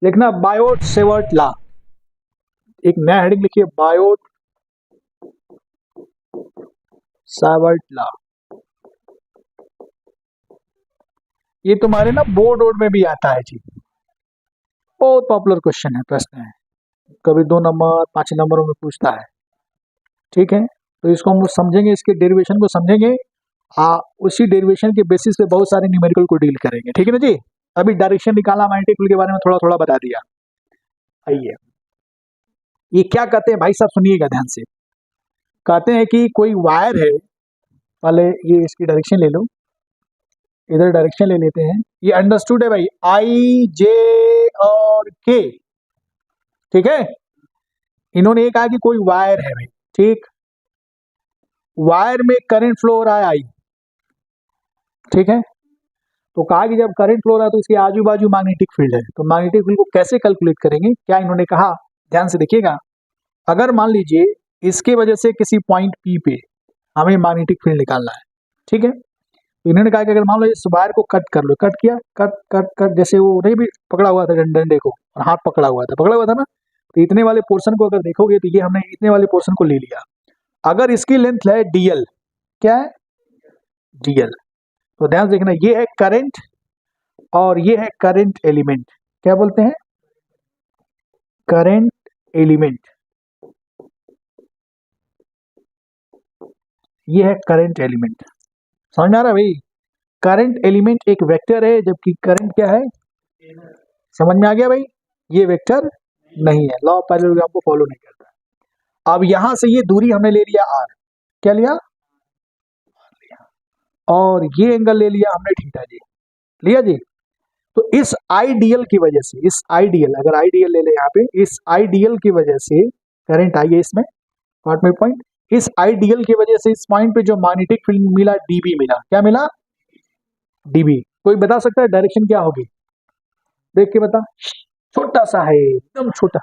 लिखना Biot Savart law, एक नया हेडिंग लिखिए, बायोट सेवर्ट लॉ। ये तुम्हारे ना बोर्ड वोर्ड में भी आता है जी, बहुत पॉपुलर क्वेश्चन है, प्रश्न है, कभी 2 नंबर 5 नंबरों में पूछता है। ठीक है, तो इसको हम समझेंगे, इसके डेरिवेशन को समझेंगे, उसी डेरिवेशन के बेसिस पे बहुत सारे न्यूमेरिकल को डील करेंगे। ठीक है ना जी। अभी डायरेक्शन निकाला, मैग्नेटिक फील्ड के बारे में थोड़ा थोड़ा बता दिया। आइए, ये क्या कहते हैं भाई साहब, सुनिएगा ध्यान से। कहते हैं कि कोई वायर है, पहले ये इसकी डायरेक्शन ले लो, इधर डायरेक्शन ले लेते हैं। ये अंडरस्टूड है भाई, आई जे और के। ठीक है, इन्होंने ये कहा कि कोई वायर है भाई, ठीक, वायर में करंट फ्लो हो रहा है आई। ठीक है, तो कहा कि जब करंट फ्लो हो रहा है तो इसके आजू बाजू मैग्नेटिक फील्ड है, तो मैग्नेटिक फील्ड को कैसे कैलकुलेट करेंगे, क्या इन्होंने कहा, ध्यान से देखिएगा। अगर मान लीजिए इसके वजह से किसी पॉइंट पी पे हमें मैग्नेटिक फील्ड निकालना है, ठीक है, तो इन्होंने कहा कि अगर मान लो इस वायर को कट कर लो, कट किया, कट कट कट, जैसे वो नहीं भी पकड़ा हुआ था डंडे को, और हाथ पकड़ा हुआ था ना, तो इतने वाले पोर्शन को अगर देखोगे तो ये हमने इतने वाले पोर्शन को ले लिया। अगर इसकी लेंथ है डीएल, क्या है डीएल, तो ध्यान से देखना, ये है करंट और ये है करंट एलिमेंट, क्या बोलते हैं करंट एलिमेंट, ये है करंट एलिमेंट। समझ में आ रहा है भाई, करंट एलिमेंट एक वेक्टर है, जबकि करंट क्या है, समझ में आ गया भाई, ये वेक्टर नहीं है, लॉ ऑफ पैरेललोग्राम को फॉलो नहीं करता। अब यहां से ये दूरी हमने ले लिया आर, क्या लिया, और ये एंगल ले लिया हमने थीटा जी, लिया जी। तो इस आईडीएल की वजह से, इस आईडीएल, अगर आईडीएल ले ले यहाँ पे, इस आईडीएल की वजह से करंट आई है इसमें, नॉट माई पॉइंट, इस आईडीएल की वजह से इस पॉइंट पे जो मैग्नेटिक फील्ड मिला डीबी मिला, क्या मिला डीबी। कोई बता सकता है डायरेक्शन क्या होगी, देख के बता, छोटा सा है एकदम छोटा,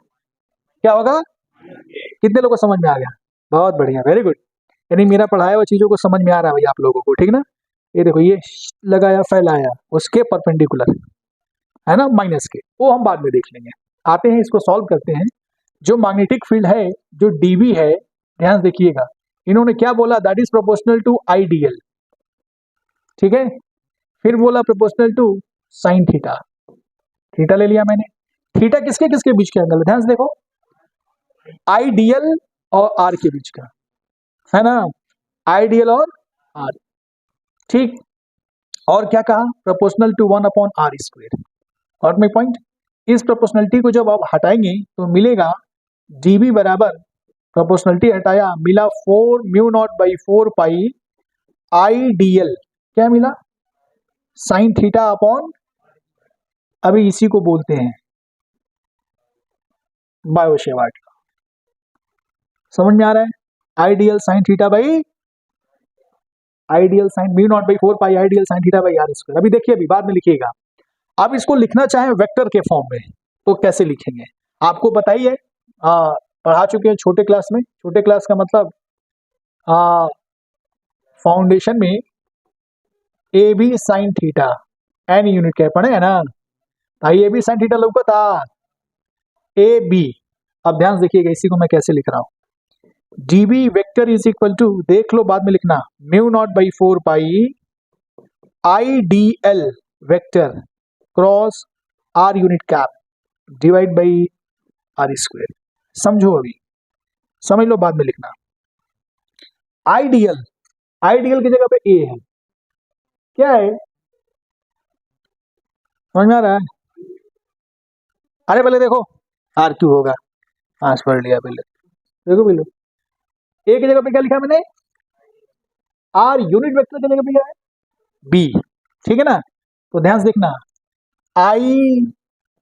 क्या होगा, कितने लोगों को समझ में आ गया, बहुत बढ़िया, वेरी गुड, यानी मेरा पढ़ाया हुआ चीजों को समझ में आ रहा है भाई आप लोगों को, ठीक ना। ये देखो, ये लगाया फैलाया उसके परपेंडिकुलर है ना, माइनस के, वो हम बाद में देख लेंगे। आते हैं इसको सॉल्व करते हैं। जो मैग्नेटिक फील्ड है, जो डीबी है, ध्यान देखिएगा, इन्होंने क्या बोला, that is proportional to IDL, ठीक है, फिर बोला proportional to sine theta, theta ले लिया मैंने, थीटा किसके किसके बीच के एंगल है, ध्यान से देखो, आईडीएल और आर के बीच का है ना, आईडीएल और आर, ठीक, और क्या कहा, प्रोपोर्शनल टू 1/r², और माय पॉइंट, इस प्रोपोर्शनलिटी को जब आप हटाएंगे तो मिलेगा डीबी बराबर, प्रोपोर्शनलिटी हटाया, मिला 4 mu naught pi I D L, क्या मिला, साइन थीटा अपॉन, अभी इसी को बोलते हैं बायो-सेवर्ट का, समझ में आ रहा है, IDL sine theta by IDL sine mu naught pi IDL sine theta by r²। अभी देखिए, अभी बाद में लिखिएगा। अब इसको लिखना चाहे वेक्टर के फॉर्म में तो कैसे लिखेंगे, आपको बताइए, पढ़ा चुके हैं छोटे क्लास में, छोटे क्लास का मतलब फाउंडेशन में A B sine theta N unit क्या पढ़े है ना, भाई ए बी साइन थीटा लोग था, ए बी। अब ध्यान देखिएगा, इसी को मैं कैसे लिख रहा हूं, D B vector is equal to, देख लो बाद में लिखना, mu naught pi I D L vector cross R unit cap divide by r²। समझो, अभी समझ लो, बाद में लिखना। आइडियल, आइडियल की जगह पे ए है, क्या है, समझ में आ रहा है, अरे पहले देखो R2 होगा, आज पढ़ लिया पहले, देखो पहले ए की जगह पे क्या लिखा मैंने, आर यूनिट वेक्टर की जगह पे क्या है बी, ठीक है ना। तो ध्यान से देखना, I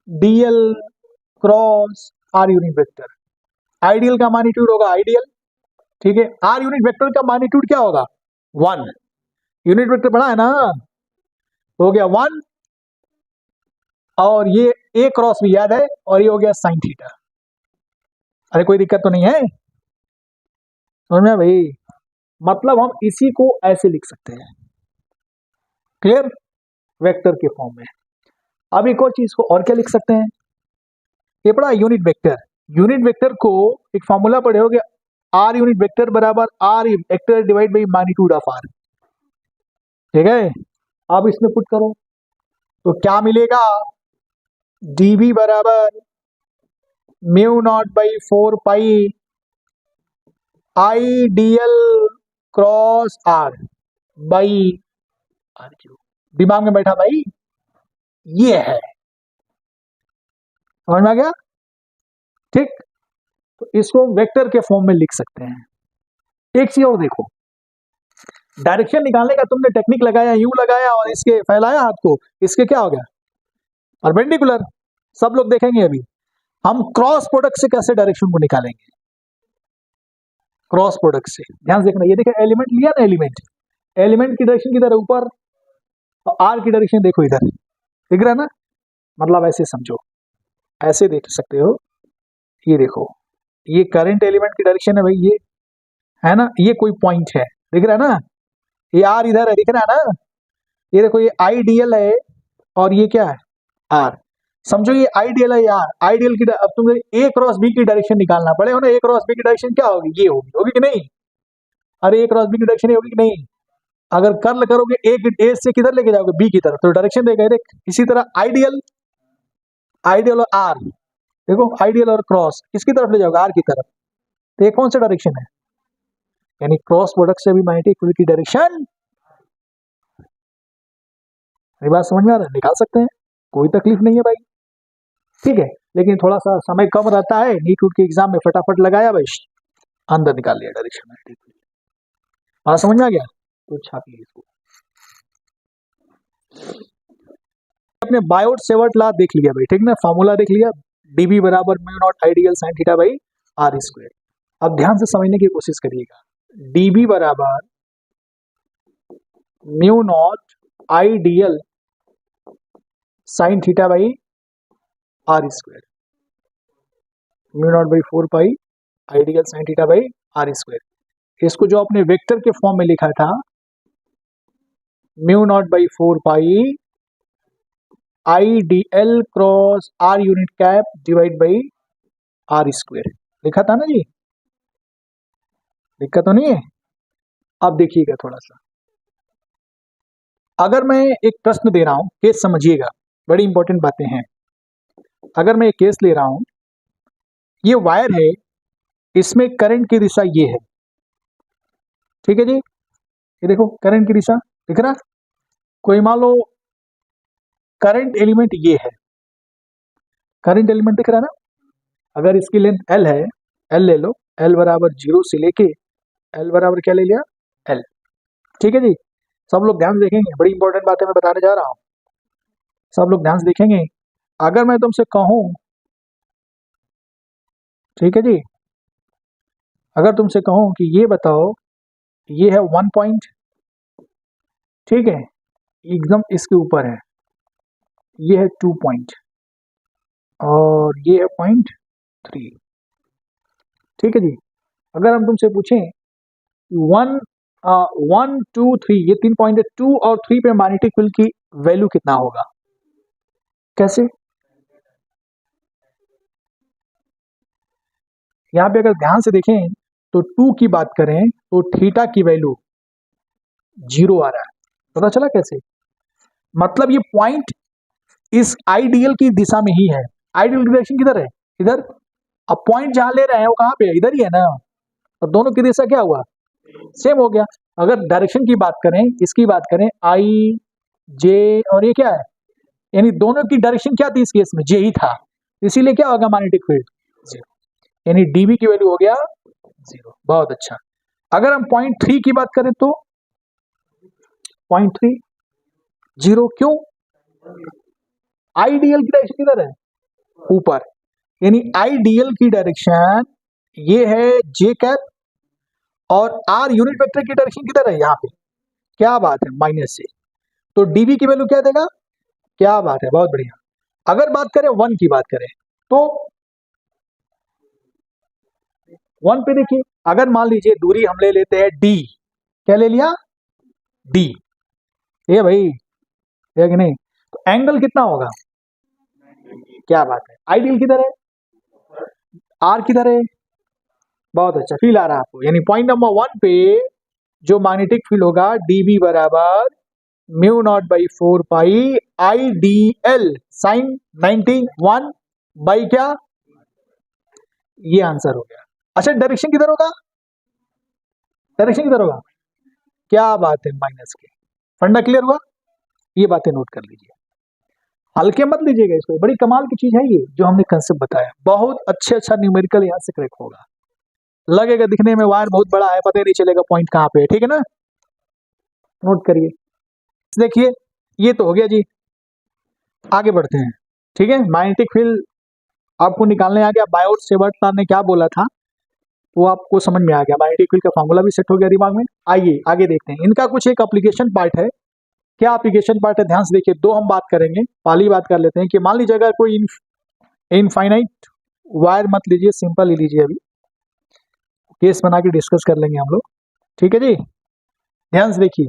D L cross R unit vector, ideal का मैग्नीट्यूड होगा आइडियल, ठीक है, आर यूनिट वेक्टर का मैग्नीट्यूड क्या होगा 1, यूनिट वेक्टर पढ़ा है ना, तो हो गया 1, और ये ए क्रॉस भी याद है, और ये हो गया साइन थीटा। अरे कोई दिक्कत तो नहीं है, समझ में भाई, मतलब हम इसी को ऐसे लिख सकते हैं, क्लियर, वेक्टर के फॉर्म में। अब एक और चीज को और क्या लिख सकते हैं, ये पढ़ा यूनिट वेक्टर। यूनिट वेक्टर को एक फॉर्मूला पढ़े होगे, आर यूनिट वेक्टर बराबर R vector divide by magnitude of R. ठीक है, अब इसमें पुट करो तो क्या मिलेगा, dv बराबर mu naught by 4 pi I dl cross R by R cube. दिमाग में बैठा भाई, ये है, समझ में आ गया? ठीक, तो इसको वेक्टर के फॉर्म में लिख सकते हैं। एक चीज और देखो, डायरेक्शन निकालने का तुमने टेक्निक लगाया, यू लगाया और इसके फैलाया हाथ को, इसके क्या हो गया, परपेंडिकुलर। सब लोग देखेंगे अभी हम क्रॉस प्रोडक्ट से कैसे डायरेक्शन को निकालेंगे। क्रॉस प्रोडक्ट से ध्यान से देखना, ये देखिए एलिमेंट लिया ना, एलिमेंट की डायरेक्शन किधर है, ऊपर, और आर की डायरेक्शन देखो इधर, दिख रहा है ना, मतलब ऐसे समझो, ऐसे देख सकते हो, ये देखो, ये करंट एलिमेंट की डायरेक्शन है भाई, ये है ना, ये कोई पॉइंट है, दिख रहा है ना, ये आर इधर है, दिख रहा है ना, ये देखो ये आईडीएल है और ये क्या है, आर। समझो ये आईडीएल है यार, आईडीएल की अब तुम्हें ए क्रॉस बी की डायरेक्शन निकालना पड़ेगा ना, ए क्रॉस बी की डायरेक्शन क्या होगी, ये होगी, होगी कि नहीं? अरे ए क्रॉस बी की डायरेक्शन होगी कि नहीं? अगर कर्ल करोगे ए से किधर लेके जाओगे, बी की तरफ, तो डायरेक्शन देगा देख। इसी तरह आईडीएल, आईडीएल और आर, देखो आईडीएल और क्रॉस किसकी तरफ ले जाओगे, आर की तरफ, तो ये कौन सा डायरेक्शन है, यानी क्रॉस प्रोडक्ट से भी मैग्नेटिक फील्ड की डायरेक्शन, मेरी बात समझ में आ रहा है, निकाल सकते हैं, कोई तकलीफ नहीं है भाई। ठीक है, लेकिन थोड़ा सा समय कम रहता है, नीट के एग्जाम में फटाफट लगाया बस, अंदर निकाल लिया डायरेक्शन मैग्नेटिक फील्ड। हाँ समझ में आ गया, तो छापिए इसको। अपने बायोट सेवर्ट लॉ देख लिया भाई, ठीक ना, फार्मूला देख लिया, dv बराबर mu naught IDL sine theta by R square. अब ध्यान से समझने की कोशिश करिएगा, dv बराबर mu naught IDL sine theta by R square, mu naught by 4 pi IDL sine theta by R square. इसको जो अपने वेक्टर के फॉर्म में लिखा था, mu naught by 4 pi I D L cross R unit cap divide by R square, लिखा था ना जी, लिखा तो नहीं है? अब देखिएगा थोड़ा सा, अगर मैं एक प्रश्न दे रहा हूं, केस समझिएगा, बड़ी इंपॉर्टेंट बातें हैं। अगर मैं एक केस ले रहा हूं, ये वायर है, इसमें करंट की दिशा ये है, ठीक है जी, ये देखो करंट की दिशा दिख रहा, कोई मान लो करंट एलिमेंट ये है, करंट एलिमेंट दिख रहा ना, अगर इसकी लेंथ L है, L ले लो, L बराबर 0 से लेके L बराबर क्या ले लिया, L, ठीक है जी। सब लोग ध्यान से देखेंगे, बड़ी इंपॉर्टेंट बातें मैं बताने जा रहा हूं, सब लोग ध्यान से देखेंगे। अगर मैं तुमसे कहूं, ठीक है जी, अगर तुमसे कहूं कि ये बताओ, ये है 1 पॉइंट, ठीक है, एकदम इसके ऊपर है, ये है 2 पॉइंट और ये है 0.3, ठीक है जी। अगर हम तुमसे पूछें 1 2 3, ये 3 पॉइंट है, 2 और 3 पे मैग्नेटिक फील्ड की वैल्यू कितना होगा, कैसे? यहाँ पे अगर ध्यान से देखें तो 2 की बात करें तो थीटा की वैल्यू 0 आ रहा है, पता चला कैसे? मतलब ये पॉइंट इस आईडीएल की दिशा में ही है, आईडीएल की डायरेक्शन किधर है, इधर, अब पॉइंट जहां ले रहे हैं वो कहां पे है, इधर ही है ना, तो दोनों की दिशा क्या हुआ, सेम हो गया। अगर डायरेक्शन की बात करें, इसकी बात करें, आई जे और ये क्या है, यानी दोनों की डायरेक्शन क्या थी इस केस में, जे ही था, इसीलिए क्या होगा मैग्नेटिक फील्ड 0, यानी डीबी की वैल्यू हो गया 0। बहुत अच्छा। अगर हम 0.3 की बात करें तो 0.3 0, क्यों, आईडीएल की डायरेक्शन किधर है, ऊपर, यानी आईडीएल की डायरेक्शन ये है जे कैप और आर यूनिट वेक्टर की डायरेक्शन किधर है, यहाँ पे, क्या बात है, माइनस से, तो डीवी की वैल्यू क्या देगा, क्या बात है, बहुत बढ़िया। अगर बात करें 1 की बात करें तो 1 पे देखिए, अगर मान लीजिए दूरी हम ले लेते हैं डी, क्या ले लिया, डी, ये भाई है कि नहीं, तो एंगल कितना होगा, क्या बात है, आइडियल किधर है, आर किधर है? बहुत अच्छा, फील आ रहा है आपको। यानी पॉइंट नंबर 1 पे जो मैग्नेटिक फील्ड होगा dB बराबर mu naught by 4 pi I D L sign 91 by क्या, ये आंसर हो गया। अच्छा, डायरेक्शन किधर होगा? डायरेक्शन किधर होगा? क्या बात है, माइनस के। फंडा क्लियर हुआ? ये बातें नोट कर लीजिए, हल्के मत लीजिएगा इसको, बड़ी कमाल की चीज है ये जो हमने कंसेप्ट बताया। बहुत अच्छा न्यूमेरिकल यहाँ से क्रैक होगा। लगेगा दिखने में वायर बहुत बड़ा है, पता ही नहीं चलेगा पॉइंट कहाँ पे है, ठीक है ना? नोट करिए। देखिए ये तो हो गया जी, आगे बढ़ते हैं। ठीक है, मैग्नेटिक फील्ड आपको निकालने आ गया। बायोट सेवर्ट ने क्या बोला था वो आपको समझ में आ गया। मैग्नेटिक फील्ड का फॉर्मूला भी सेट हो गया दिमाग में। आइए आगे देखते हैं, इनका कुछ एक एप्लीकेशन पार्ट है। क्या एप्लीकेशन पार्ट है, ध्यान से देखिए। दो हम बात करेंगे। पहली बात कर लेते हैं कि मान लीजिए अगर कोई इनफाइनाइट वायर मत लीजिए, सिंपल ही लीजिए। अभी केस बना के डिस्कस कर लेंगे हम लोग, ठीक है जी। ध्यान से देखिए,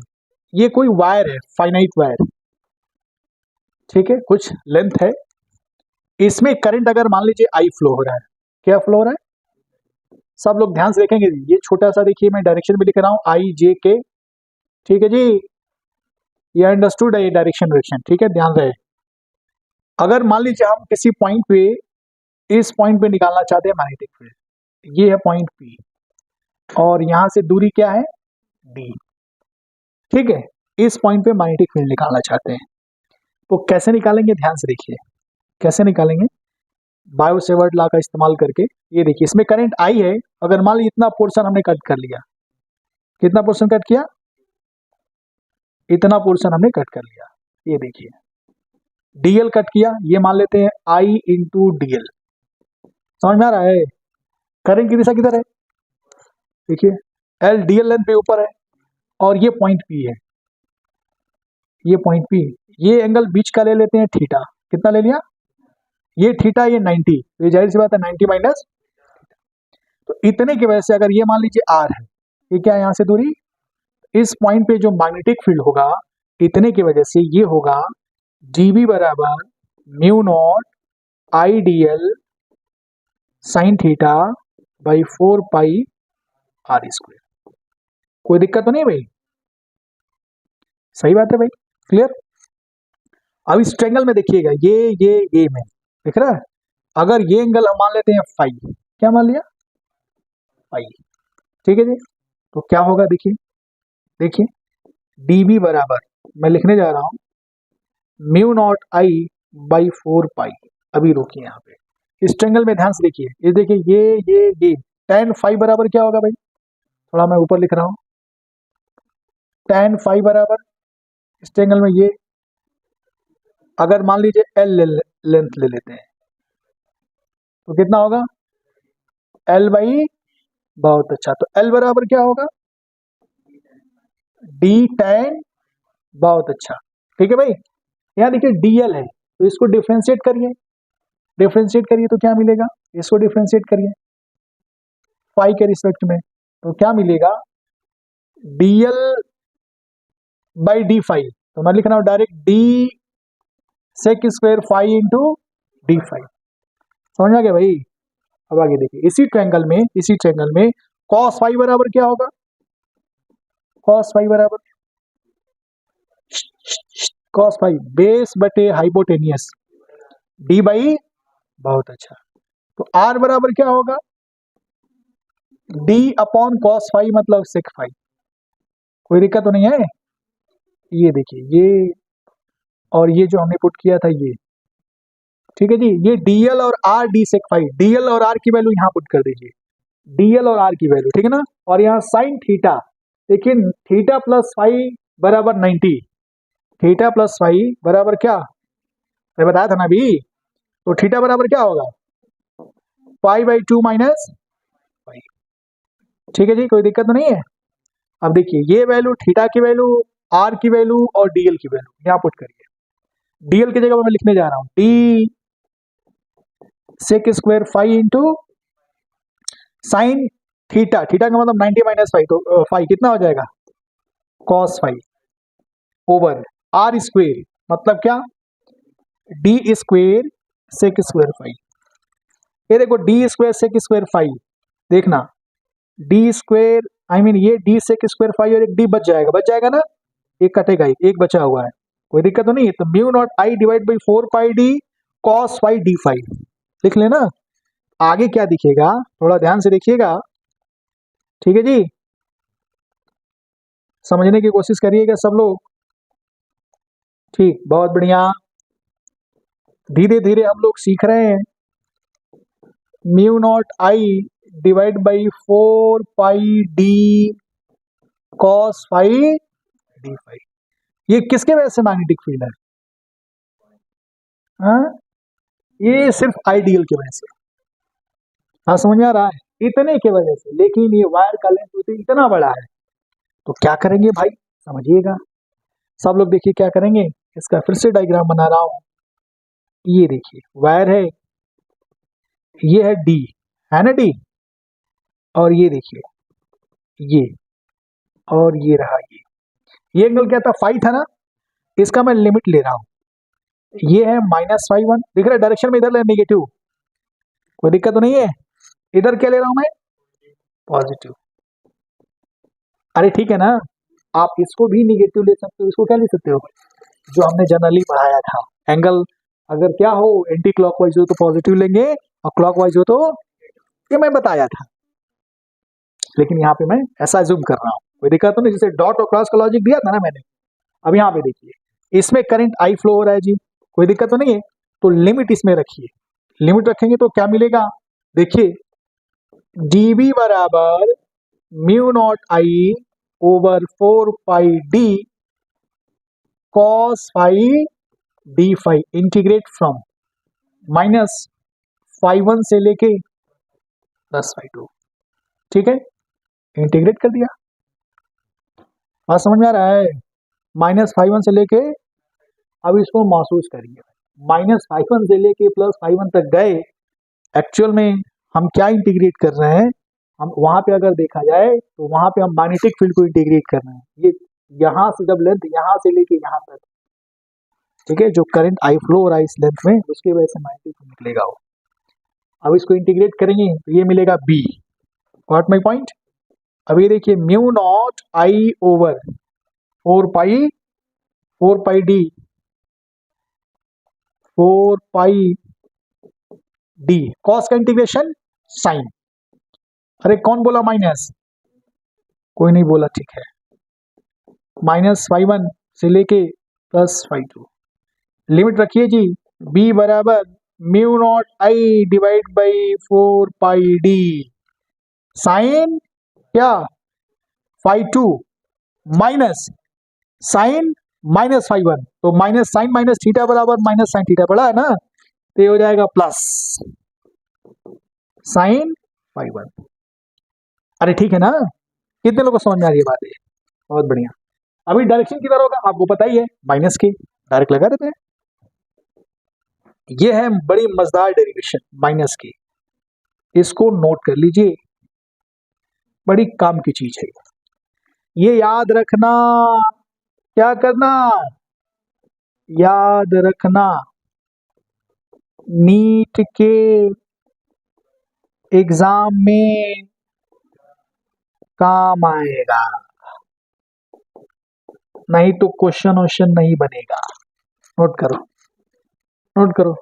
ये कोई वायर है, फाइनाइट वायर, ठीक है, कुछ लेंथ है। इसमें करंट अगर मान लीजिए आई फ्लो हो रहा है, क्या फ्लो हो रहा है? सब लोग ध्यान से देखेंगे। ये छोटा सा देखिए, मैं डायरेक्शन भी लिख रहा हूँ आई जे के, ठीक है जी। ये अंडरस्टूड है, ये डायरेक्शन, ठीक है, ध्यान रहे। अगर मान लीजिए हम किसी पॉइंट पे, इस पॉइंट पे निकालना चाहते हैं मैग्नेटिक फील्ड, ये है पॉइंट पी और यहां से दूरी क्या है, डी, ठीक है। इस पॉइंट पे मैग्नेटिक फील्ड निकालना चाहते हैं, तो कैसे निकालेंगे? ध्यान से देखिए कैसे निकालेंगे। बायो सेवर्ट लॉ का इस्तेमाल करके। ये देखिए, इसमें करंट आई है। अगर मान लीजिए इतना पोर्शन हमने कट कर लिया, कितना पोर्शन कट किया? इतना पोर्शन हमने कट कर लिया। ये देखिए, डीएल कट किया, ये मान लेते हैं आई इंटू डीएल। समझ में आ रहा है? करंट की दिशा किधर है? देखिए, एल डीएल लेंथ पे ऊपर है और ये पॉइंट पी है, ये पॉइंट पी। ये एंगल बीच का ले लेते हैं थीटा। कितना ले लिया? ये थीटा, ये 90, ये जाहिर सी बात है 90 माइनस। तो इतने की वजह से अगर ये मान लीजिए आर है, ये क्या है यहाँ से दूरी, इस पॉइंट पे जो मैग्नेटिक फील्ड होगा, इतने की वजह से ये होगा जीबी बराबर mu naught I D L sine theta by 4 pi R square. कोई दिक्कत तो नहीं भाई? सही बात है भाई, क्लियर। अब इस ट्रायंगल में देखिएगा, ये में दिख रहा है। अगर ये एंगल हम मान लेते हैं फाई, क्या मान लिया? फाई, ठीक है जी। तो क्या होगा देखिए, देखिए dB बराबर, मैं लिखने जा रहा हूं, म्यू नॉट आई बाई 4 पाई। अभी रोकिए यहाँ पे, इस ट्रायंगल में ध्यान से देखिए। ये देखिए, ये tan फाई बराबर क्या होगा भाई? थोड़ा मैं ऊपर लिख रहा हूं, tan फाई बराबर इस ट्रायंगल में ये, अगर मान लीजिए एल लेंथ ले लेते हैं तो कितना होगा? एल बाई, बहुत अच्छा, तो एल बराबर क्या होगा? डी tan, बहुत अच्छा, ठीक है भाई। यहाँ देखिए डीएल है, तो इसको डिफ्रेंशिएट करिए, डिफ्रेंशिएट करिए तो क्या मिलेगा? इसको डिफ्रेंशिएट करिए फाई के रिस्पेक्ट में, तो क्या मिलेगा? DL by D phi. तो मैं लिख रहा हूं direct D sec square phi into D phi. समझ आ गया भाई? अब आगे देखिए, इसी ट्रायंगल में कॉस फाई बराबर क्या होगा? कॉस फाई बराबर कॉस फाई बेस बटे हाइपोटेनियस डी बाई, बहुत अच्छा। तो आर बराबर क्या होगा? डी अपॉन कॉस फाई मतलब सेक फाई। कोई दिक्कत तो नहीं है? ये देखिए, ये और ये जो हमने पुट किया था ये, ठीक है जी। ये डीएल और R D sec phi, DL और आर की वैल्यू यहाँ पुट कर दीजिए, डीएल और आर की वैल्यू, ठीक है ना। और यहाँ साइन थीटा, देखिए थीटा प्लस फाई बराबर 90, थीटा प्लस फाई बराबर क्या, मैं बताया था ना अभी। तो थीटा बराबर क्या होगा? पाई बाई 2 माइनस फाई, ठीक है जी, कोई दिक्कत तो नहीं है। अब देखिए, ये वैल्यू थीटा की वैल्यू, आर की वैल्यू और डीएल की वैल्यू यहाँ पुट करिए। डीएल की जगह मैं लिखने जा रहा हूं D sec square phi into sine theta, theta का मतलब 90 माइनस फाई, तो फाई कितना हो जाएगा? Cos phi over R square, मतलब क्या? D square sec square phi. ये देखो D square sec square five, देखना डी स्क्वायर आई मीन ये डी सेक स्क्वायर फाइव और एक डी बच जाएगा ना, एक कटेगा, एक बचा हुआ है, कोई दिक्कत तो नहीं है। तो mu naught I divide by 4 pi D cos five D five लिख लेना। आगे क्या दिखेगा थोड़ा ध्यान से देखिएगा, ठीक है जी, समझने की कोशिश करिएगा सब लोग। ठीक, बहुत बढ़िया, धीरे धीरे हम लोग सीख रहे हैं। Mu naught I divide by 4 pi D cos five D five, ये किसके वजह से मैग्नेटिक फील्ड है? हाँ, ये सिर्फ आइडियल की वजह से। हाँ, समझ में आ रहा है, इतने की वजह से। लेकिन ये वायर का लेंथ तो इतना बड़ा है, तो क्या करेंगे भाई, समझिएगा सब लोग। देखिए क्या करेंगे, इसका फिर से डायग्राम बना रहा हूं। ये देखिए वायर है, ये है डी, है ना डी, और ये देखिए ये, और ये रहा ये एंगल क्या था, फाइव था ना, इसका मैं लिमिट ले रहा हूं, ये है -5 1, दिख रहा है डायरेक्शन में, इधर नेगेटिव, कोई दिक्कत तो नहीं है। इधर क्या ले रहा हूं मैं, पॉजिटिव। अरे ठीक है ना, आप इसको भी निगेटिव ले सकते हो, इसको क्या ले सकते हो, जो हमने जनरली पढ़ाया था, एंगल अगर क्या हो एंटी क्लॉकवाइज हो तो पॉजिटिव लेंगे, और क्लॉकवाइज हो तो, ये मैं बताया था। लेकिन यहाँ पे मैं ऐसा जूम कर रहा हूँ, कोई दिक्कत तो नहीं, जैसे डॉट और क्रॉस का लॉजिक दिया था ना मैंने। अब यहाँ पे देखिए, इसमें करंट आई फ्लो हो रहा है जी, कोई दिक्कत तो नहीं है। तो लिमिट इसमें रखिए, लिमिट रखेंगे तो क्या मिलेगा, देखिए dB बराबर mu naught I over 4 pi D cos five D five, integrate from -5 1 से लेके +5 2, ठीक है, इंटीग्रेट कर दिया। बात समझ में आ रहा है, -5 1 से लेके, अब इसको महसूस करिए, -5 1 से लेके +5 1 तक गए, एक्चुअल में हम क्या इंटीग्रेट कर रहे हैं, हम वहां पे अगर देखा जाए तो वहां पे हम मैग्नेटिक फील्ड को इंटीग्रेट कर रहे हैं। ये यहां से जब लेंथ यहां से लेके यहां तक, ठीक है, जो करंट आई फ्लो हो रहा है इस लेंथ में, उसकी वजह से मैग्नेटिक फील्ड निकलेगा वो। अब इसको इंटीग्रेट करेंगे तो ये मिलेगा बी, गॉट माई पॉइंट। अभी देखिए म्यू नॉट आई over 4 pi D 4 pi D cos का इंटीग्रेशन साइन, अरे कौन बोला माइनस, कोई नहीं बोला, ठीक है, -5 1 से लेके +5 2, लिमिट रखिए जी, b बराबर mu naught I divide by 4 pi D sine क्या, फाइव 2 माइनस साइन -5 1, तो माइनस साइन माइनस थीटा बराबर माइनस साइन थीटा पड़ा है ना, तो ये हो जाएगा प्लस साइन 5 1। अरे ठीक है ना, कितने लोगों को समझ में आ रही है बात है, बहुत बढ़िया। अभी डायरेक्शन किधर होगा आपको पता ही है, माइनस के डायरेक्ट लगा देते हैं। ये है बड़ी मजेदार डेरिवेशन माइनस की, इसको नोट कर लीजिए, बड़ी काम की चीज है ये, याद रखना, क्या करना, याद रखना, नीट के एग्जाम में काम आएगा, नहीं तो क्वेश्चन नहीं बनेगा। नोट करो, नोट करो,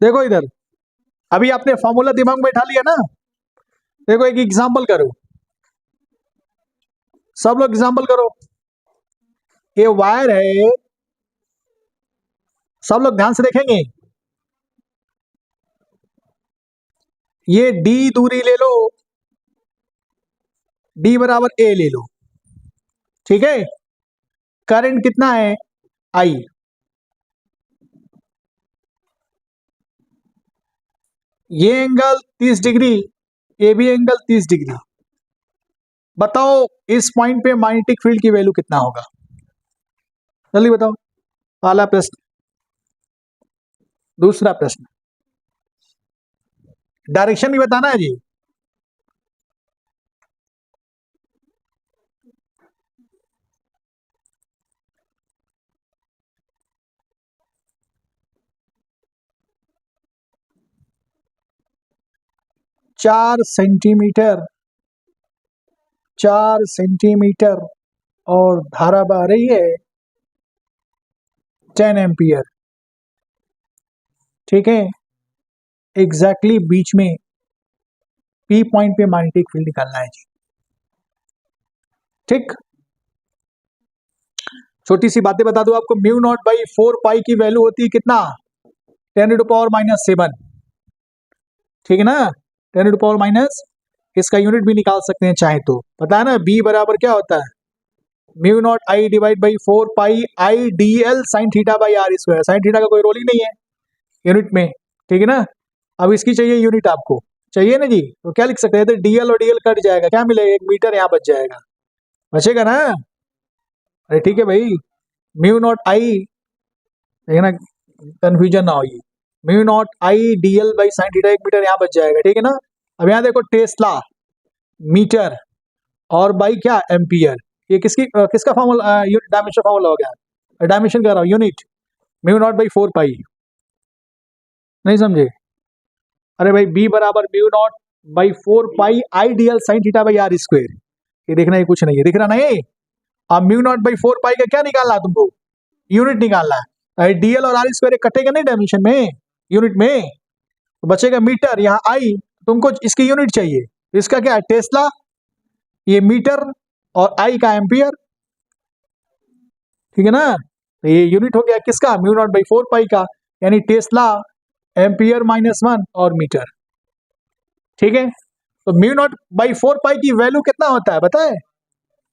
देखो इधर, अभी आपने फॉर्मूला दिमाग में बैठा लिया ना, देखो एक एग्जांपल करो, सब लोग एग्जांपल करो। ये वायर है, सब लोग ध्यान से देखेंगे, ये डी दूरी ले लो, डी बराबर ए ले लो, ठीक है, करंट कितना है आई, ये एंगल 30 डिग्री, ये भी एंगल 30 डिग्री, बताओ इस पॉइंट पे मैग्नेटिक फील्ड की वैल्यू कितना होगा, जल्दी बताओ। पहला प्रश्न, दूसरा प्रश्न, डायरेक्शन भी बताना है जी, 4 सेंटीमीटर, 4 सेंटीमीटर और धारा बह रही है 10 एम्पियर। ठीक है, एग्जैक्टली बीच में पी पॉइंट पे मैग्नेटिक फील्ड निकालना है जी। ठीक, छोटी सी बातें बता दूं आपको, म्यू नॉट बाई 4 पाई की वैल्यू होती है कितना, 10⁻⁻7। ठीक है ना, 10⁻⁻, इसका यूनिट भी निकाल सकते हैं चाहे तो, पता है ना, बी बराबर क्या होता है, mu naught I divide by 4 pi I D L sine theta by R square. Sine theta का कोई रोल ही नहीं है यूनिट में। ठीक है ना, अब इसकी चाहिए यूनिट, आपको चाहिए ना जी, तो क्या लिख सकते हैं, तो डीएल और डीएल कट जाएगा, क्या मिलेगा, 1 मीटर यहाँ बच जाएगा, बचेगा ना। अरे ठीक है भाई, म्यू नॉट आई, ठीक है ना, कंफ्यूजन ना हो, ये mu naught I DL by sine theta 1 metre यहाँ बच जाएगा। ठीक है ना, अब यहाँ देखो टेस्ला मीटर और बाई क्या एम्पियर, ये किसका फॉर्मूला, डायमेंशन फॉर्मूला हो गया, डायमेंशन कर रहा हूँ unit, mu naught by 4 pi, नहीं समझे। अरे भाई बी बराबर mu naught by 4 pi I D L sine theta by R square, ये देखना है, कुछ नहीं है, दिख रहा नहीं। अब म्यू नॉट बाई 4 पाई का क्या निकालना है तुमको, यूनिट निकालना है। डीएल और आर स्क्वायर कटेगा नहीं डायमेंशन में, यूनिट में, तो बचेगा मीटर, यहाँ आई, तुमको इसकी यूनिट चाहिए, इसका क्या है टेस्ला, ये मीटर और आई का एम्पियर। ठीक है ना, तो ये यूनिट हो गया किसका, म्यू नॉट बाई 4 पाई का, यानी टेस्ला एम्पियर -1 और मीटर। ठीक है, तो म्यू नॉट बाई 4 पाई की वैल्यू कितना होता है पता है,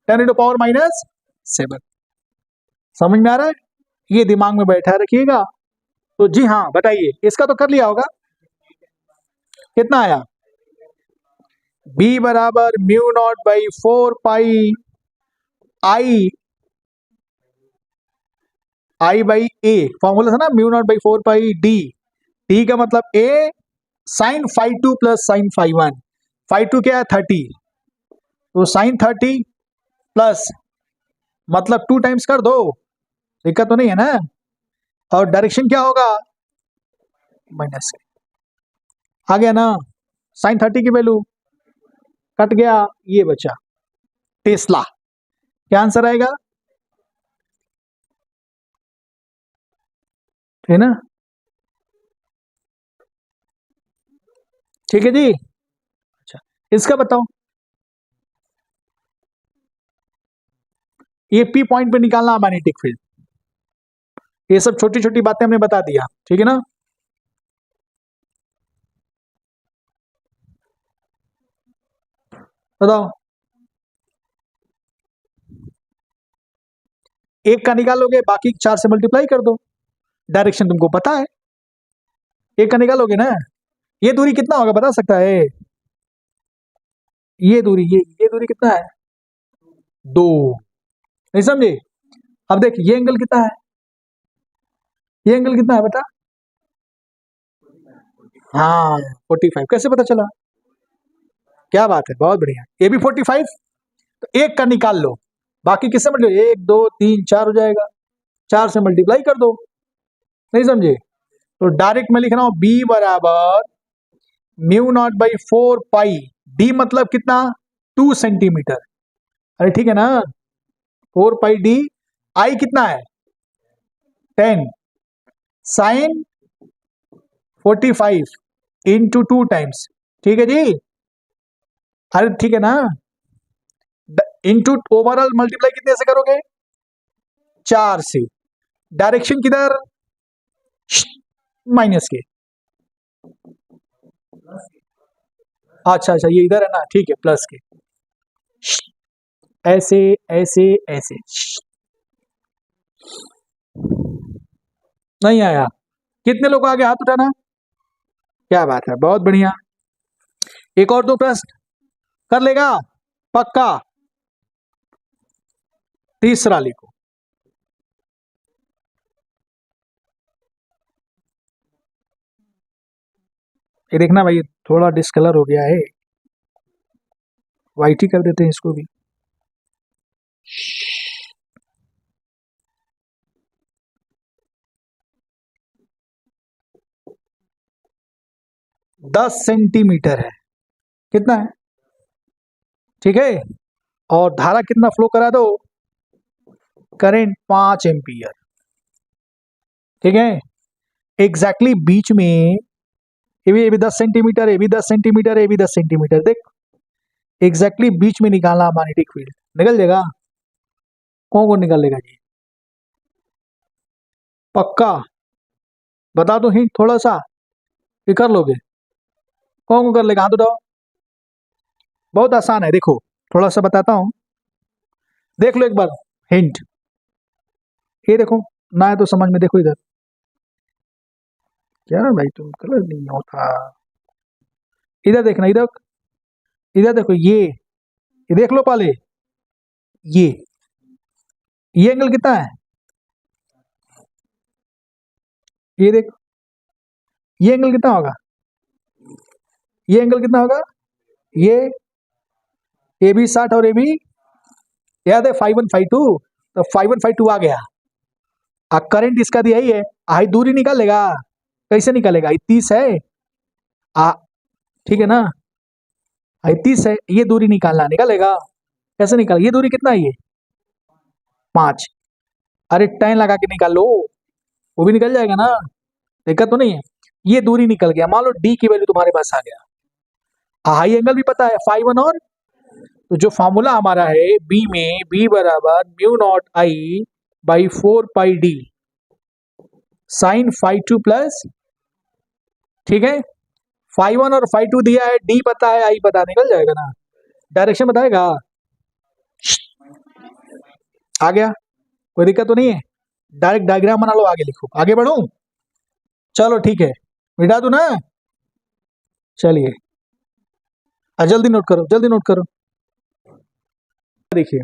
10⁻⁻7। समझ में आ रहा है, ये दिमाग में बैठा रखिएगा। तो जी हाँ बताइए, इसका तो कर लिया होगा, कितना आया, बी बराबर mu naught by 4 pi I by A, formula था ना, mu naught by 4 pi D, D का मतलब A sine phi 2 plus sine phi 1, phi 2 क्या है 30, तो साइन 30 प्लस मतलब 2 टाइम्स कर दो, दिक्कत तो नहीं है ना, और डायरेक्शन क्या होगा माइनस, आ गया ना, साइन 30 की वैल्यू कट गया, ये बचा टेस्ला, क्या आंसर आएगा, है ना। ठीक है जी, अच्छा इसका बताओ, ये पी पॉइंट पे निकालना मैग्नेटिक फील्ड, ये सब छोटी छोटी बातें हमने बता दिया। ठीक है ना, बताओ, एक का निकालोगे बाकी 4 से मल्टीप्लाई कर दो, डायरेक्शन तुमको पता है, एक का निकालोगे ना, ये दूरी कितना होगा बता सकता है, ये दूरी, ये दूरी कितना है 2, नहीं समझे। अब देख ये एंगल कितना है, ये एंगल कितना है बता, हाँ 45, कैसे पता चला, क्या बात है, बहुत बढ़िया, ये भी 45, तो एक का निकाल लो, बाकी किससे मल्टीप्लाई, 1 2 3 4 हो जाएगा, 4 से मल्टीप्लाई कर दो, नहीं समझे। तो डायरेक्ट मैं लिख रहा हूं बी बराबर mu naught by 4 pi, D मतलब कितना 2 सेंटीमीटर, अरे ठीक है ना, 4 पाई डी, आई कितना है 10 साइन 45 इंटू 2 टाइम्स, ठीक है जी, अरे ठीक है ना, इंटू ओवरऑल मल्टीप्लाई कितने से करोगे 4 से, डायरेक्शन किधर माइनस के, अच्छा अच्छा ये इधर है ना, ठीक है प्लस के, ऐसे ऐसे ऐसे, नहीं आया, कितने लोग आगे हाथ उठाना, क्या बात है, बहुत बढ़िया, एक और दो प्रश्न कर लेगा पक्का, तीसरा लिखो, ये देखना भाई थोड़ा डिस्कलर हो गया है, वाइट ही कर देते हैं इसको भी, दस सेंटीमीटर है, कितना है, ठीक है। और धारा कितना फ्लो करा दो, करंट 5 एम्पियर, ठीक है। एग्जैक्टली बीच में ये भी 10 सेंटीमीटर, ये भी 10 सेंटीमीटर, ये भी 10 सेंटीमीटर, देख एग्जैक्टली बीच में निकालना मैग्नेटिक फील्ड, निकल जाएगा। कौन कौन निकालेगा जी, पक्का बता दो हिंट थोड़ा सा, ये कर लोगे, कौन कौन कर लेगा, हाथ उठाओ। बहुत आसान है, देखो थोड़ा सा बताता हूँ, देख लो एक बार हिंट, ये देखो ना है तो समझ में, देखो इधर, क्या भाई तुम कलर नहीं होता, इधर देखना, इधर इधर देखो, ये देख लो पहले, ये ये एंगल कितना है, ये देखो, ये एंगल कितना होगा, ये एंगल कितना होगा, ये भी 60 और ये भी, याद है 5152, तो 5152 आ गया। करंट इसका दिया ही है, आई दूरी निकालेगा, कैसे निकालेगा, 30 है, आ ठीक है ना, 30 है, ये दूरी निकालना, निकालेगा, कैसे निकाल, ये दूरी कितना है, ये 5, अरे टेन लगा के निकाल लो, वो भी निकल जाएगा ना, दिक्कत तो नहीं है। ये दूरी निकल गया, मान लो डी की वैल्यू तुम्हारे पास आ गया, हाई एंगल भी पता है 5 और, तो जो फॉर्मूला हमारा है बी में, बी बराबर mu naught I by 4 pi D sine 5 plus, ठीक है, 5 और 5 दिया है, डी पता है, आई पता, निकल जाएगा ना, डायरेक्शन बताएगा, आ गया, कोई दिक्कत तो नहीं है, डायरेक्ट डायग्राम बना लो, आगे लिखो, आगे बढ़ो, चलो ठीक है, मिटा दू ना, चलिए जल्दी नोट करो, जल्दी नोट करो, देखिए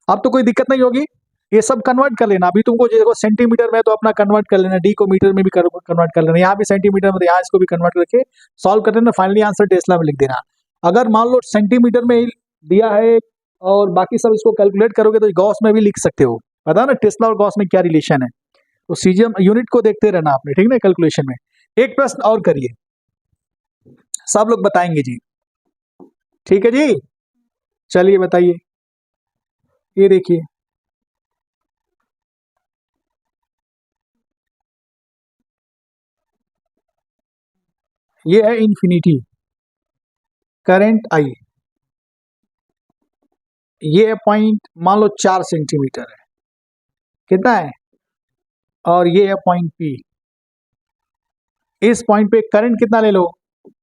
अब तो कोई दिक्कत नहीं होगी, ये सब कन्वर्ट कर लेना, अभी तुमको देखो सेंटीमीटर में तो अपना कन्वर्ट कर लेना, डी को मीटर में भी कन्वर्ट कर लेना, यहाँ भी सेंटीमीटर में, तो यहाँ इसको भी कन्वर्ट करके सॉल्व कर लेना, फाइनली आंसर टेस्ला में लिख देना। अगर मान लो सेंटीमीटर में ही दिया है और बाकी सब इसको कैलकुलेट करोगे तो गॉस में भी लिख सकते हो, पता ना टेस्ला और गॉस में क्या रिलेशन है, तो सीजीएम यूनिट को देखते रहना आपने, ठीक ना, कैलकुलेशन में। एक प्रश्न और करिए, सब लोग बताएंगे जी, ठीक है जी, चलिए बताइए, ये देखिए, ये है इन्फिनिटी, करंट आई, ये पॉइंट मान लो 4 सेंटीमीटर है, कितना है, और ये है पॉइंट पी, इस पॉइंट पे करंट कितना ले लो,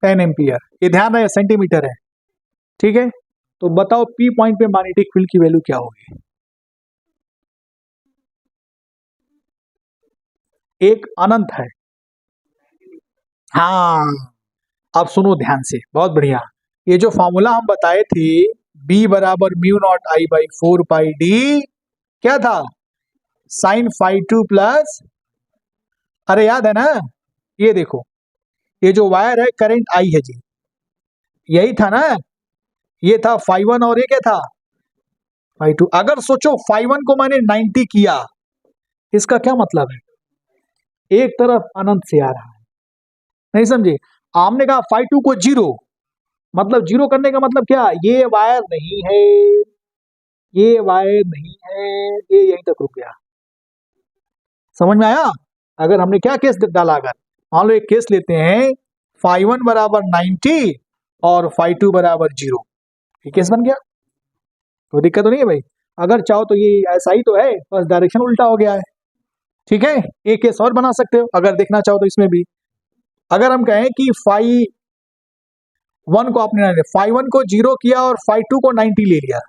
10 एम्पियर, ये ध्यान रहे सेंटीमीटर है, ठीक है, तो बताओ पी पॉइंट पे मैग्नेटिक फील्ड की वैल्यू क्या होगी, एक अनंत है, हाँ, अब सुनो ध्यान से, बहुत बढ़िया, ये जो फॉर्मूला हम बताए थे, बी बराबर mu naught I by 4 pi D, क्या था, साइन 5 प्लस, अरे याद है ना, ये देखो, ये जो वायर है करंट आई है जी, यही था ना, ये था 5 और ये क्या था 5, अगर सोचो 5 को मैंने 90 किया, इसका क्या मतलब है, एक तरफ अनंत से आ रहा है, नहीं समझे, हमने कहा 5 को 0, मतलब 0 करने का मतलब क्या, ये वायर नहीं है, ये वायर नहीं है, ये यहीं तक रुक गया, समझ में आया। अगर हमने क्या केस डाला, अगर मान लो एक केस लेते हैं 5 बराबर 90 और 5 बराबर 0, ये केस बन गया, कोई दिक्कत तो नहीं है भाई, अगर चाहो तो ये ऐसा ही तो है, बस डायरेक्शन उल्टा हो गया है, ठीक है, एक केस और बना सकते हो अगर देखना चाहो तो, इसमें भी अगर हम कहें कि 5 को आपने 5 को 0 किया और 5 को 90 ले लिया,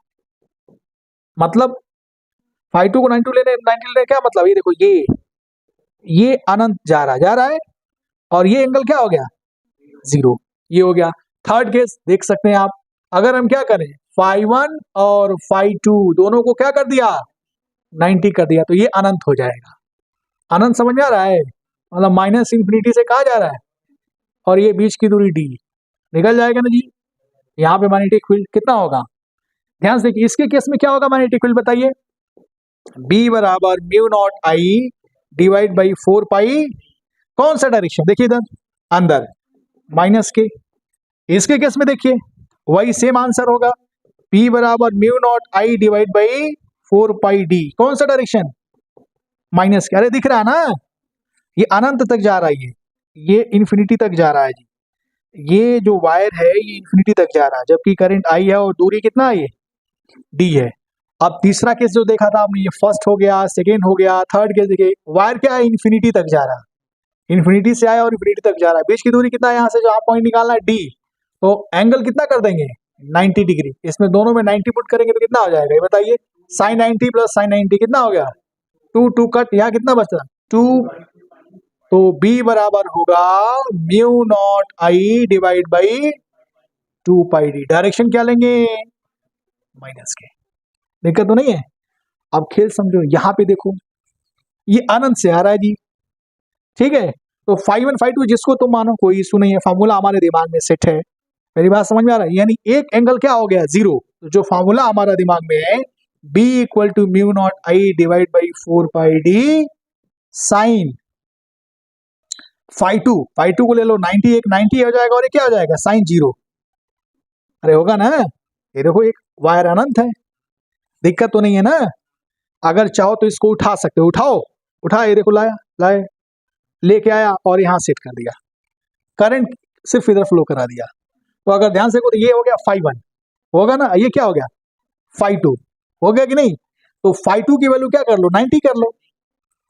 मतलब 5 को 90 लेने क्या मतलब, ये देखो, ये अनंत जा रहा है और ये एंगल क्या हो गया 0, ये हो गया। थर्ड केस देख सकते हैं आप, अगर हम क्या करें 5 और 5 दोनों को क्या कर दिया 90 कर दिया, तो ये अनंत हो जाएगा, अनंत समझ में आ रहा है, मतलब माइनस इंफिनिटी से कहा जा रहा है, और ये बीच की दूरी डी, निकल जाएगा ना जी, यहाँ पे मैग्नेटिक फील्ड कितना होगा, ध्यान से देखिए, इसके केस में क्या होगा मैग्नेटिक फील्ड बताइए, बी बराबर mu naught I divide by 4 पाई, कौन सा डायरेक्शन देखिए इधर अंदर, माइनस के, इसके केस में देखिए वही सेम आंसर होगा, P बराबर mu naught I divide by 4πd। कौन सा डायरेक्शन? माइनस के। अरे दिख रहा है ना, ये अनंत तक जा रहा है, ये इन्फिनिटी तक जा रहा है जी। ये जो वायर है ये इन्फिनिटी तक जा रहा है, जबकि करंट आई है और दूरी कितना है, ये डी है। अब तीसरा केस जो देखा था आपने, ये फर्स्ट हो गया, सेकेंड हो गया, थर्ड केस देखिए, वायर क्या है, इन्फिनिटी तक जा रहा है, इन्फिनिटी से आया और इन्फिनिटी तक जा रहा है। बीच की दूरी कितना है, यहाँ से जो आप पॉइंट निकालना है डी, तो एंगल कितना कर देंगे, 90 डिग्री। इसमें दोनों में 90 पुट करेंगे तो कितना हो जाएगा, ये बताइए। साइन 90 प्लस साइन 90 कितना हो गया, 2 कट, यहाँ कितना बचता, 2। तो B बराबर होगा mu naught I divide by 2πd। Direction क्या लेंगे, माइनस के। दिक्कत तो नहीं है। अब खेल समझो, यहां पे देखो ये अनंत से आ रहा है जी, ठीक है। तो φ1 φ2 जिसको तुम मानो कोई इशू नहीं है, फार्मूला हमारे दिमाग में सेट है। मेरी बात समझ में आ रहा है, यानी एक एंगल क्या हो गया, जीरो। तो जो फार्मूला हमारा दिमाग में है, B equal to mu naught I divide by 4πd sine φ2 को ले लो 90, एक 90 हो जाएगा और ये क्या हो जाएगा, साइन 0। अरे होगा ना, ये देखो एक वायर अनंत है, दिक्कत तो नहीं है ना। अगर चाहो तो इसको उठा सकते हो, उठाओ, उठा, ये देखो लाया, लाए, लेके आया और यहाँ सेट कर दिया, करंट सिर्फ इधर फ्लो करा दिया। तो अगर ध्यान से देखो तो ये हो गया φ1, होगा ना, ये क्या हो गया φ2, हो गया कि नहीं। तो φ2 की वैल्यू क्या कर लो, 90 कर लो,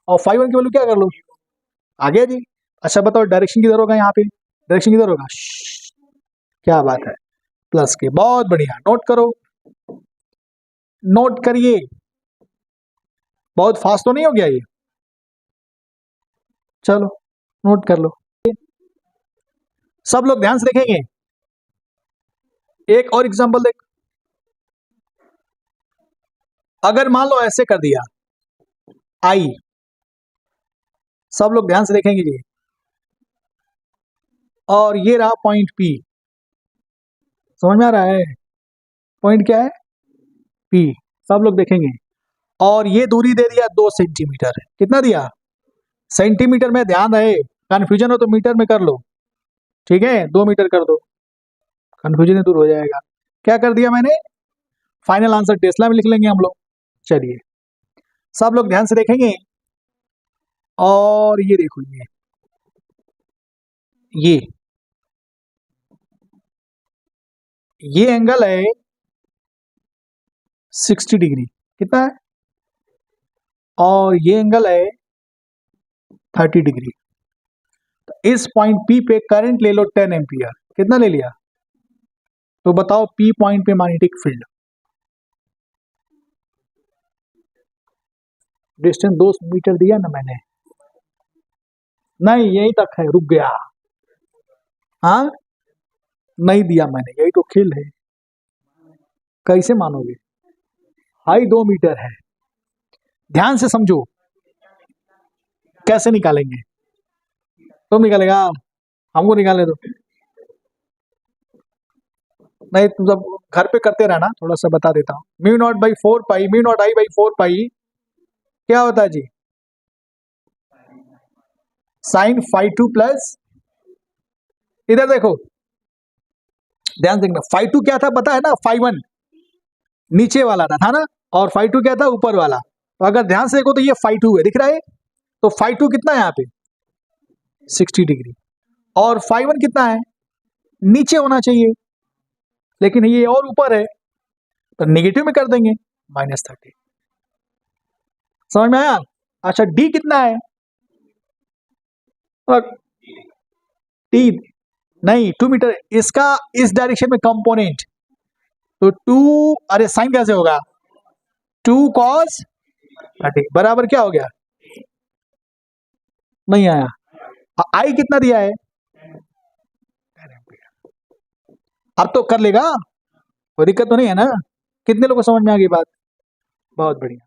और φ1 की वैल्यू क्या कर लो, आ गया जी। अच्छा बताओ डायरेक्शन किधर होगा, यहाँ पे डायरेक्शन किधर होगा, क्या बात है, प्लस के। बहुत बढ़िया, नोट करो, नोट करिए। बहुत फास्ट तो नहीं हो गया ये, चलो नोट कर लो। सब लोग ध्यान से देखेंगे, एक और एग्जांपल देख। अगर मान लो ऐसे कर दिया आई, सब लोग ध्यान से देखेंगे जी, और ये रहा पॉइंट P, समझ में आ रहा है, पॉइंट क्या है P, सब लोग देखेंगे। और ये दूरी दे दिया 2 सेंटीमीटर, कितना दिया, सेंटीमीटर में, ध्यान रहे, कंफ्यूजन हो तो मीटर में कर लो, ठीक है, 2 मीटर कर दो, कंफ्यूजन दूर हो जाएगा। क्या कर दिया मैंने, फाइनल आंसर टेस्ला में लिख लेंगे हम लोग। चलिए सब लोग ध्यान से देखेंगे, और ये देखो, ये एंगल है 60 डिग्री, कितना है, और ये एंगल है 30 डिग्री। तो इस पॉइंट P पे करंट ले लो 10 एम्पियर, कितना ले लिया, तो बताओ P पॉइंट पे मैग्नेटिक फील्ड, डिस्टेंस 2 मीटर दिया ना मैंने, नहीं यहीं तक है, रुक गया, हाँ नहीं दिया मैंने, यही तो खेल है, कैसे मानोगे, हाई 2 मीटर है। ध्यान से समझो, कैसे निकालेंगे, तुम निकालेगा, हमको निकालने दो, नहीं तुम सब घर पे करते रहना, थोड़ा सा बता देता हूँ। Mu naught by 4π, mu naught I by 4π क्या होता है जी, साइन φ2 प्लस, इधर देखो ध्यान से, φ2 क्या था पता है ना, φ1 नीचे वाला था ना, और φ2 क्या था, ऊपर वाला। तो अगर ध्यान से देखो तो ये φ2 है, दिख रहा है, तो φ2 कितना है यहाँ पे 60 डिग्री, और φ1 कितना है, नीचे होना चाहिए, लेकिन ये और ऊपर है, तो नेगेटिव में कर देंगे, -30। समझ में आया। अच्छा डी कितना है, टी नहीं 2 मीटर, इसका इस डायरेक्शन में कंपोनेंट, तो 2, अरे साइन कैसे होगा, 2 cos 30 बराबर क्या हो गया, नहीं आया। आई कितना दिया है, अब तो कर लेगा, कोई दिक्कत तो नहीं है ना। कितने लोगों को समझ में आ गई बात, बहुत बढ़िया।